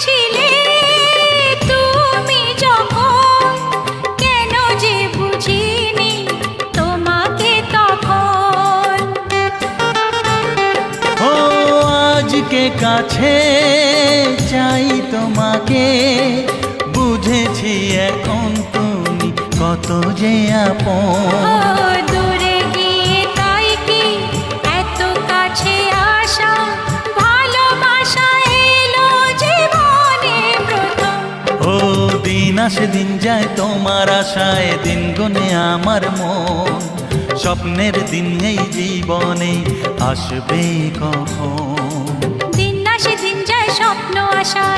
ছিলে তুমি যখন, কেন যে বুঝিনি তোমাকে তখন। ও আজকে কাছে চাই তোমাকে, বুঝেছি এখন তুমি কত যে আপন। ও দূরে গিয়ে তাই কি এত কাছে আসা, ভালোবাসা এলো জীবনে প্রথম। ও দিন আসে দিন যায় তোমার আশায়, দিন গুনে আমার মন। স্বপ্নের দিন এই জীবনে আসবে কখন? দিন আসে দিন যায় স্বপ্ন আশায়,